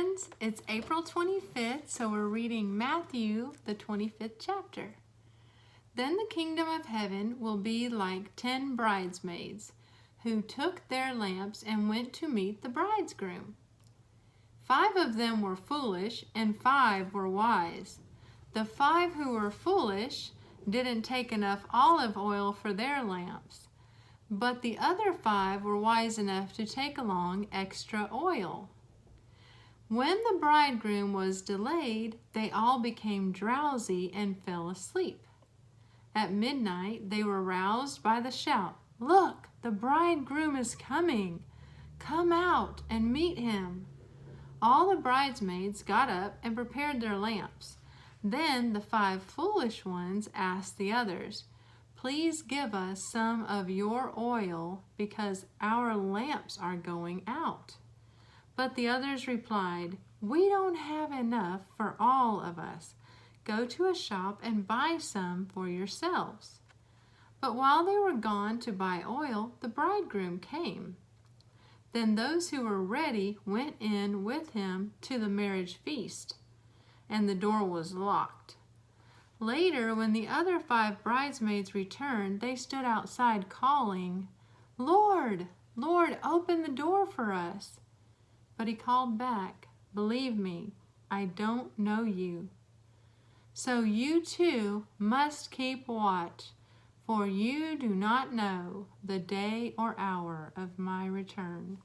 friends. It's April 25th, so we're reading Matthew, the 25th chapter. Then the kingdom of heaven will be like 10 bridesmaids who took their lamps and went to meet the bridegroom. 5 of them were foolish and 5 were wise. The 5 who were foolish didn't take enough olive oil for their lamps, but the other 5 were wise enough to take along extra oil. When the bridegroom was delayed, they all became drowsy and fell asleep. At midnight, they were roused by the shout, "Look, the bridegroom is coming! Come out and meet him!" All the bridesmaids got up and prepared their lamps. Then the 5 foolish ones asked the others, "Please give us some of your oil because our lamps are going out." But the others replied, "We don't have enough for all of us. Go to a shop and buy some for yourselves." But while they were gone to buy oil, the bridegroom came. Then those who were ready went in with him to the marriage feast, and the door was locked. Later, when the other 5 bridesmaids returned, they stood outside calling, "Lord, Lord, open the door for us." But he called back, "Believe me, I don't know you. So you too must keep watch, for you do not know the day or hour of my return."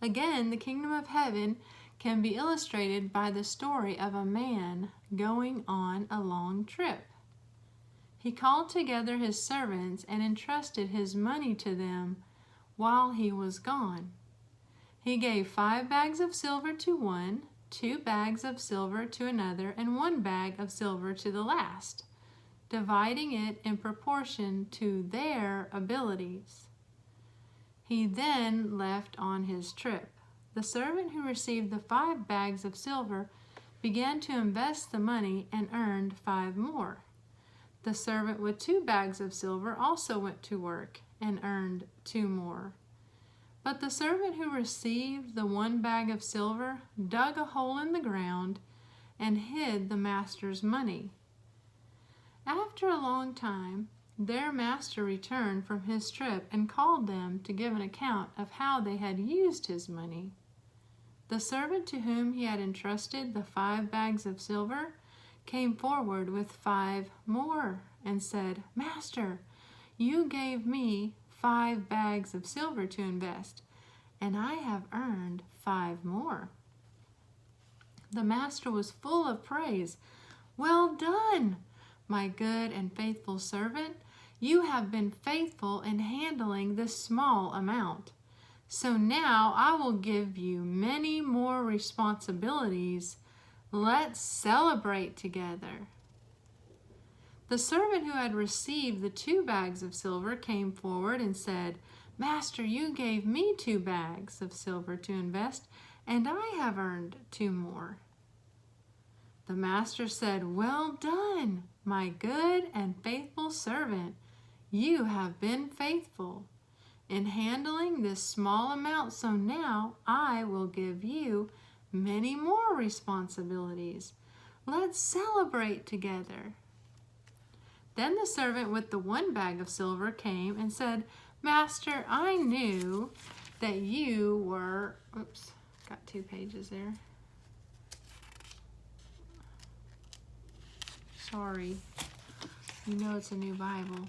Again, the kingdom of heaven can be illustrated by the story of a man going on a long trip. He called together his servants and entrusted his money to them while he was gone. He gave 5 bags of silver to one, 2 bags of silver to another, and 1 bag of silver to the last, dividing it in proportion to their abilities. He then left on his trip. The servant who received the 5 bags of silver began to invest the money and earned 5 more. The servant with 2 bags of silver also went to work and earned 2 more. But the servant who received the 1 bag of silver dug a hole in the ground and hid the master's money. After a long time, their master returned from his trip and called them to give an account of how they had used his money. The servant to whom he had entrusted the 5 bags of silver came forward with 5 more and said, "Master, you gave me 5 bags of silver to invest, and I have earned 5 more." The master was full of praise. "Well done, my good and faithful servant. You have been faithful in handling this small amount. So now I will give you many more responsibilities. Let's celebrate together." The servant who had received the 2 bags of silver came forward and said, "Master, you gave me 2 bags of silver to invest, and I have earned 2 more." The master said, "Well done, my good and faithful servant. You have been faithful in handling this small amount, so now I will give you many more responsibilities. Let's celebrate together." Then the servant with the 1 bag of silver came and said, "Master, I knew that you were..." Oops, got 2 pages there. Sorry. You know it's a new Bible.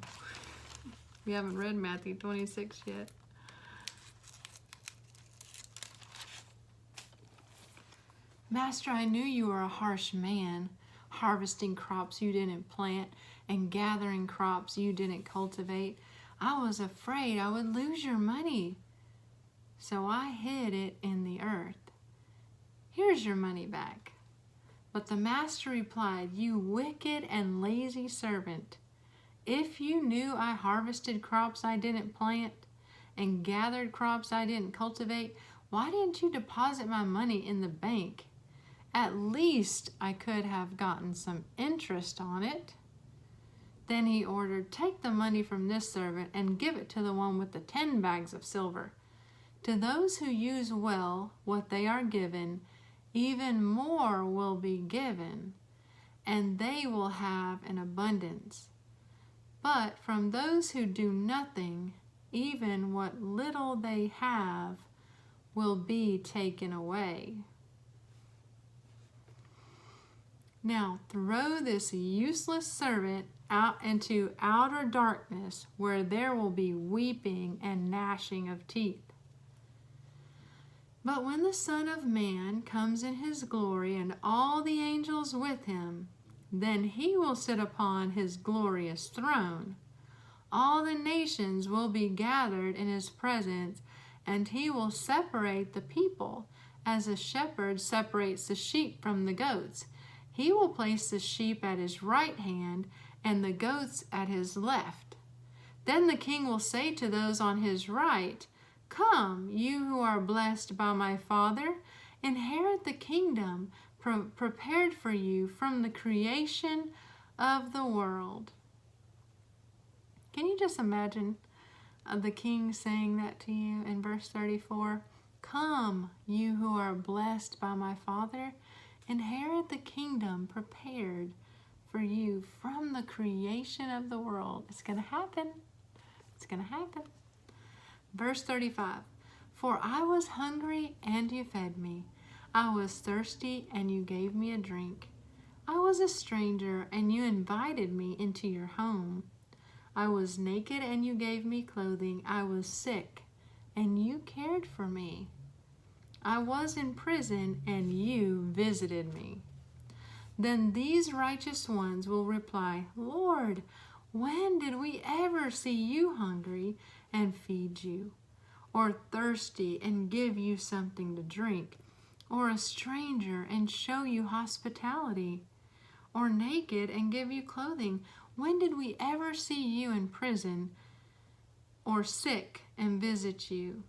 We haven't read Matthew 26 yet. "Master, I knew you were a harsh man, harvesting crops you didn't plant and gathering crops you didn't cultivate. I was afraid I would lose your money, so I hid it in the earth. Here's your money back." But the master replied, "You wicked and lazy servant. If you knew I harvested crops I didn't plant and gathered crops I didn't cultivate, why didn't you deposit my money in the bank? At least I could have gotten some interest on it." Then he ordered, "Take the money from this servant and give it to the one with the 10 bags of silver. To those who use well what they are given, even more will be given, and they will have an abundance. But from those who do nothing, even what little they have will be taken away. Now throw this useless servant out into outer darkness, where there will be weeping and gnashing of teeth. But when the Son of Man comes in his glory and all the angels with him, then he will sit upon his glorious throne. All the nations will be gathered in his presence, and he will separate the people as a shepherd separates the sheep from the goats. He will place the sheep at his right hand and the goats at his left. Then the king will say to those on his right, "Come, you who are blessed by my Father, inherit the kingdom prepared for you from the creation of the world." Can you just imagine the king saying that to you in verse 34? "Come, you who are blessed by my Father, inherit the kingdom prepared for you from the creation of the world." It's going to happen. It's going to happen. Verse 35, "For I was hungry and you fed me. I was thirsty and you gave me a drink. I was a stranger and you invited me into your home. I was naked and you gave me clothing. I was sick and you cared for me. I was in prison and you visited me." Then these righteous ones will reply, "Lord, when did we ever see you hungry and feed you, or thirsty and give you something to drink, or a stranger and show you hospitality, or naked and give you clothing? When did we ever see you in prison or sick and visit you?"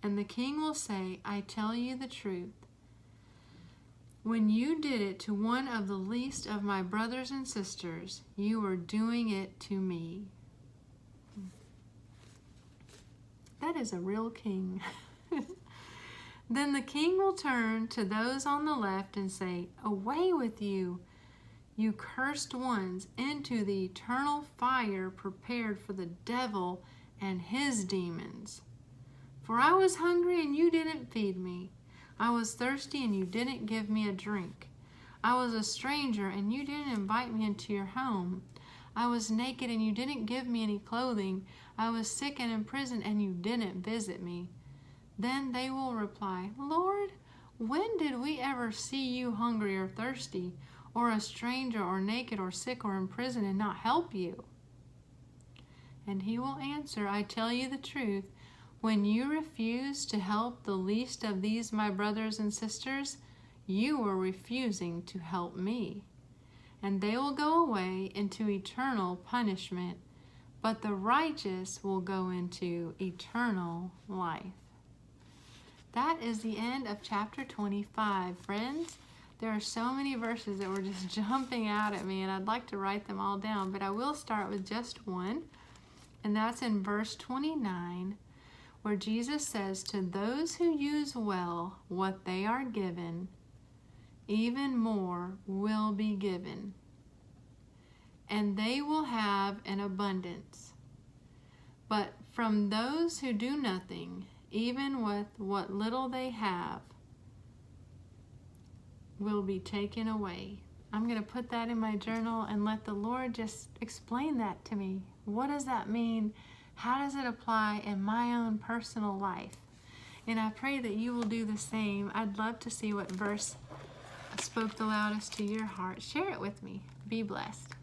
And the king will say, "I tell you the truth. When you did it to one of the least of my brothers and sisters, you were doing it to me." That is a real king. Then the king will turn to those on the left and say, "Away with you, you cursed ones, into the eternal fire prepared for the devil and his demons. For I was hungry and you didn't feed me. I was thirsty and you didn't give me a drink. I was a stranger and you didn't invite me into your home. I was naked and you didn't give me any clothing. I was sick and in prison and you didn't visit me." Then they will reply, "Lord, when did we ever see you hungry or thirsty, or a stranger or naked or sick or in prison and not help you?" And he will answer, "I tell you the truth. When you refuse to help the least of these my brothers and sisters, you are refusing to help me." And they will go away into eternal punishment, but the righteous will go into eternal life. That is the end of chapter 25, friends. There are so many verses that were just jumping out at me, and I'd like to write them all down, but I will start with just one, and that's in verse 29, where Jesus says, "To those who use well what they are given, even more will be given, and they will have an abundance. But from those who do nothing, even with what little they have, will be taken away." I'm going to put that in my journal and let the Lord just explain that to me. What does that mean? How does it apply in my own personal life? And I pray that you will do the same. I'd love to see what verse spoke the loudest to your heart. Share it with me. Be blessed.